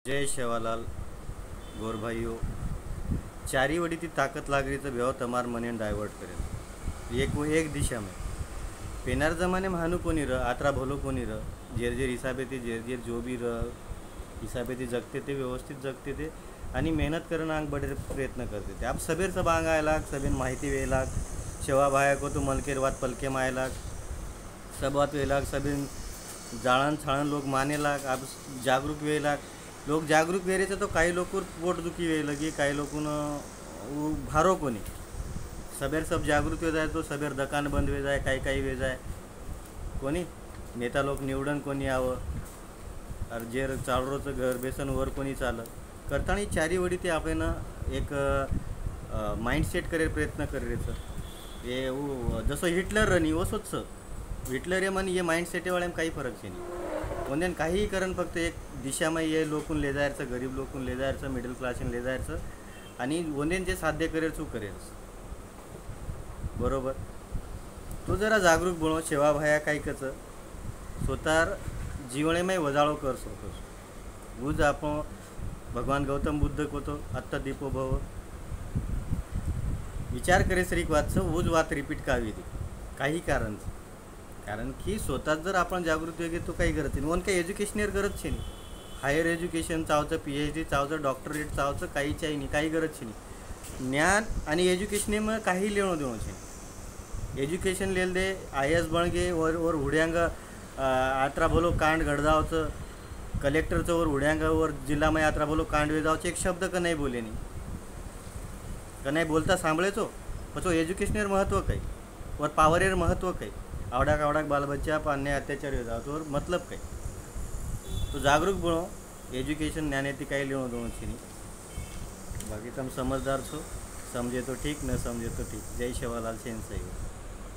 जय शेवालाल गोर भाईओ चारी वडी ती ताकत लागरी तो भेव तमार मने डायवर्ट करेल एक दिशा में पेनार जमाने में हानु कोनी रह आत्रा भलो कोनी रह जेर जेर हिसाबे ती जेर जेर जो भी रह हिसाबे ती जगते थे व्यवस्थित जगते थे आणि मेहनत करणं अंग बड़े प्रयत्न करते थे आप सबेर सब अंग आयला सबेन माहिती वेला शेवा भाया को तो मलकेर वात पलके मायला सब बात वेला सबेन जाळण छाळण लोग माने लाग आप जागरूक वेला लोग जागरूक वेरेचे तो काही लोक पोट दुखी वे लगी काही लोकून भारो कोणी सबेर सब जागरूक वे जाए तो सबेर दुकान बंद वे जाए काही काही वे जाए कोणी नेता लोक निवडन कोणी आव और जेर चालरोचं घर बेसन वर कोणी चाल करताना चारी वडी ते आपण एक माइंडसेट करे प्रयत्न करेचं ये वो जसं हिटलर रनी वसोच हिटलर ये मन ये माइंडसेट वाले में काही फरक छे नहीं उन्हें काही करण फक्त एक दिशा में ये लोकून ले जायचं गरीब लोकून ले जायचं मिडल क्लासन ले जायचं आणि उन्हें जे साध्य करेल चू करेल बरोबर तो जरा जागरूक बनो शेवा भाया काही कच स्वतः जीवने में वजाळो कर सको उज आपण भगवान गौतम बुद्ध को तो अत्ता दीपो भव विचार करे सरीक वाच उज वात रिपीट कावी दी काही कारण की स्वतः जर आपण जागृत वेगे तो काही गरज नाही वन काही एज्युकेशनेर गरज छे नाही हायर एज्युकेशन चावचं PhD चावचं डॉक्टरेट चावचं काही चाहिए नहीं काही गरज छे नहीं ज्ञान आणि एज्युकेशन में काही लेणो देणो छे एज्युकेशन लेल दे IAS बन गे और हुड्यांग आत्रा बोलो कांड गडदावचं कलेक्टरचं और हुड्यांग और जिल्हा में आत्रा बोलो कांड वे जावचं एक शब्द का नहीं बोले नहीं का नहीं बोलता सांभळेचो पछो एज्युकेशनेर महत्व काही और पावरेर महत्व काही आवडाक बाल बच्चा पर अन्याय अत्याचार हो जाओ और मतलब कहीं तो जागरूक बनो एजुकेशन ज्ञानेती काही लेणो देणो छे नहीं बाकी तुम समझदार छो समझे तो ठीक न समझे तो ठीक जय शेवालाल सेन सही।